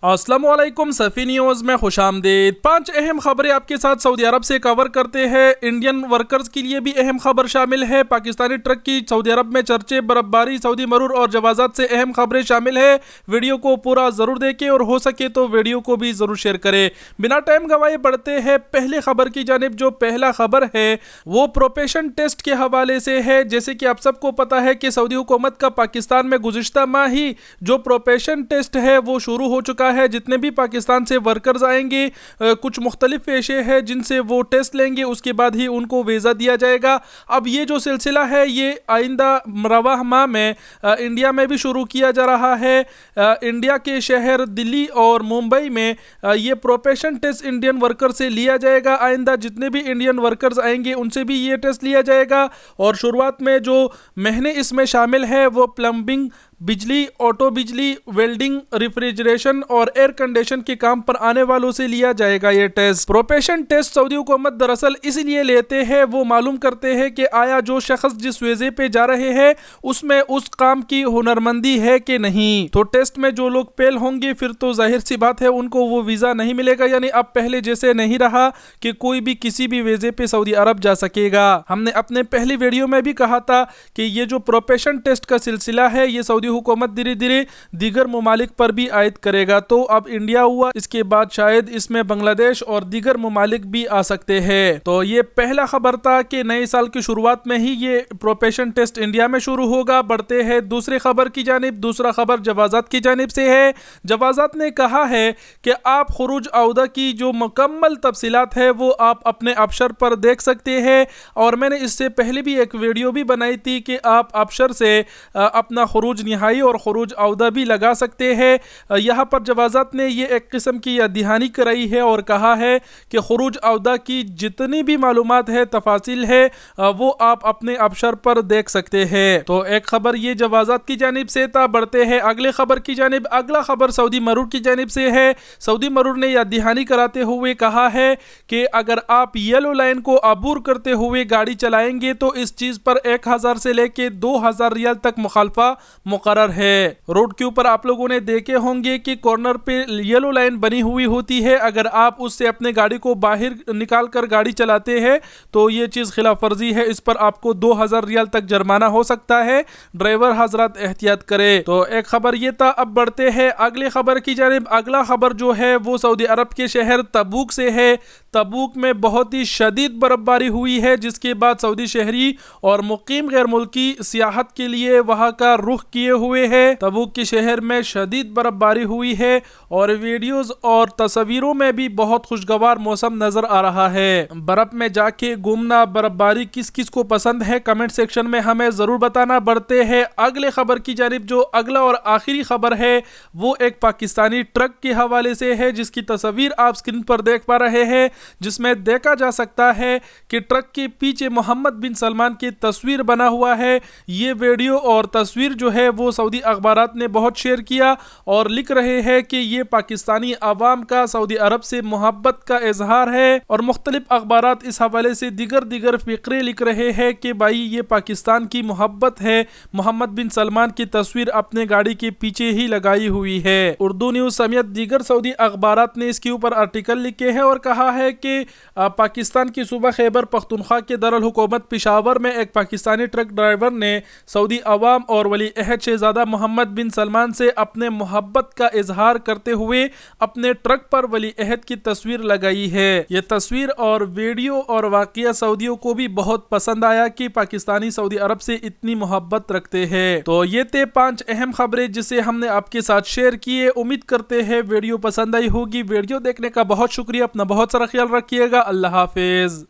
अस्सलाम वालेकुम सफ़ी न्यूज़ में खुश आमदीद। 5 अहम खबरें आपके साथ सऊदी अरब से कवर करते हैं। इंडियन वर्कर्स के लिए भी अहम खबर शामिल है। पाकिस्तानी ट्रक की सऊदी अरब में चर्चे, बर्फबारी, सऊदी मरूर और जवाज़ात से अहम खबरें शामिल है। वीडियो को पूरा ज़रूर देखें और हो सके तो वीडियो को भी ज़रूर शेयर करें। बिना टाइम गवाए बढ़ते हैं पहले खबर की जानिब। जो पहला खबर है वो प्रोपेशन टेस्ट के हवाले से है। जैसे कि आप सबको पता है कि सऊदी हुकूमत का पाकिस्तान में गुज़िश्ता माह ही जो प्रोपेशन टेस्ट है वो शुरू हो चुका है। जितने भी पाकिस्तान से वर्कर्स आएंगे, कुछ मुख्तलिफ पेशे हैं जिनसे वो टेस्ट लेंगे, उसके बाद ही उनको वीज़ा दिया जाएगा। अब ये जो सिलसिला है ये आइंदा रवाह माह में इंडिया में भी शुरू किया जा रहा है। इंडिया के शहर दिल्ली और मुंबई में ये प्रोपेशन टेस्ट इंडियन वर्कर से लिया जाएगा। आइंदा जितने भी इंडियन वर्कर्स आएंगे उनसे भी ये टेस्ट लिया जाएगा। और शुरुआत में जो महीने इसमें शामिल है वो प्लम्बिंग, बिजली, ऑटो बिजली, वेल्डिंग, रेफ्रिजरेशन और एयर कंडीशन के काम पर आने वालों से लिया जाएगा ये टेस्ट। प्रोपेशन टेस्ट सऊदी हुकूमत दरअसल इसलिए लेते हैं, वो मालूम करते हैं कि आया जो शख्स जिस वीज़े पे जा रहे हैं उसमें उस काम की हुनरमंदी है कि नहीं। तो टेस्ट में जो लोग फेल होंगे फिर तो जाहिर सी बात है उनको वो वीज़ा नहीं मिलेगा। यानी अब पहले जैसे नहीं रहा कि कोई भी किसी भी वीज़े पे सऊदी अरब जा सकेगा। हमने अपने पहली वीडियो में भी कहा था कि ये जो प्रोपेशन टेस्ट का सिलसिला है ये सऊदी हुकूमत धीरे धीरे दीगर ममालिक पर भी आयद करेगा। तो अब इंडिया हुआ, इसके बाद शायद इसमें बांग्लादेश और दीगर ममालिक भी आ सकते हैं। तो ये पहला खबर था कि नए साल की शुरुआत में ही ये प्रोपेशन टेस्ट इंडिया में शुरू होगा। बढ़ते हैं दूसरी खबर की जानिब। दूसरा खबर जवाज़ात की जानिब से है। जवाज़ात ने कहा है कि आप खुरूज औदा की जो मुकम्मल तफसीलात है वो आप अपने अबशर पर देख सकते हैं। और मैंने इससे पहले भी एक वीडियो भी बनाई थी कि आप अबशर से अपना खुरूज निहाई और खुरूज औदा भी लगा सकते हैं। यहाँ पर जवाज़ात ने ये एक किस्म की याददहानी कराई है और कहा है कि खुरूज औदा की जितनी भी मालूमात है, तफासिल है, वो आप अपने अबशर पर देख सकते हैं। तो एक खबर ये जवाज़ात की जानिब से था। बढ़ते हैं अगले खबर की जानिब। अगला खबर सऊदी मरूर की जानिब से है। सऊदी मरूर ने याददहानी कराते हुए कहा है कि अगर आप येलो लाइन को अबूर करते हुए गाड़ी चलाएंगे तो इस चीज़ पर 1000 से लेके 2000 रियाल तक मुखालफा मुकर्रर है। रोड के ऊपर आप लोगों ने देखे होंगे कि कॉर्नर पे येलो लाइन बनी हुई होती है। अगर आप उससे अपने गाड़ी को बाहर निकाल कर गाड़ी चलाते हैं तो ये चीज़ खिलाफ वर्जी है। इस पर आपको 2000 रियाल तक जुर्माना हो सकता है। ड्राइवर हजरात एहतियात करें। तो एक खबर ये था। अब बढ़ते हैं अगले खबर की जानिब। अगला खबर जो है वो सऊदी अरब के शहर तबूक से है। तबूक में बहुत ही शदीद बर्फबारी हुई है जिसके बाद सऊदी शहरी और मुकीम गैर मुल्की सियाहत के लिए वहाँ का रुख किए हुए हैं। तबूक के शहर में शदीद बर्फबारी हुई है और वीडियोस और तस्वीरों में भी बहुत खुशगवार मौसम नजर आ रहा है। बर्फ में जाके घूमना, बर्फबारी किस किस को पसंद है कमेंट सेक्शन में हमें जरूर बताना। बढ़ते हैं अगले खबर की जानिब। जो अगला और आखिरी खबर है वो एक पाकिस्तानी ट्रक के हवाले से है जिसकी तस्वीर आप स्क्रीन पर देख पा रहे हैं, जिसमें देखा जा सकता है कि ट्रक के पीछे मोहम्मद बिन सलमान की तस्वीर बना हुआ है। ये वीडियो और तस्वीर जो है वो सऊदी अखबारात ने बहुत शेयर किया और लिख रहे हैं कि ये पाकिस्तानी अवाम का सऊदी अरब से मोहब्बत का इजहार है। और मुख्तलिफ अखबारात इस हवाले से दीगर फिक्रे लिख रहे हैं कि भाई ये पाकिस्तान की मोहब्बत है। मोहम्मद बिन सलमान की तस्वीर अपने गाड़ी के पीछे ही लगाई हुई है। उर्दू न्यूज़ समेत दीगर सऊदी अखबारात ने इसके ऊपर आर्टिकल लिखे हैं और कहा है कि पाकिस्तान की सूबा खैबर पख्तूनख्वा के दारुल हुकूमत पेशावर में एक पाकिस्तानी ट्रक ड्राइवर ने सऊदी अवाम और वली अहद शहजादा मोहम्मद बिन सलमान से अपने मोहब्बत का इजहार करते हुए अपने ट्रक पर वली अहद की तस्वीर लगाई है। ये तस्वीर और वीडियो और वाकया सऊदियों को भी बहुत पसंद आया कि पाकिस्तानी सऊदी अरब से इतनी मोहब्बत रखते हैं। तो ये थे 5 अहम खबरें जिसे हमने आपके साथ शेयर किए। उम्मीद करते हैं वीडियो पसंद आई होगी। वीडियो देखने का बहुत शुक्रिया। अपना बहुत सारा ख्याल रखिएगा। अल्लाह हाफिज।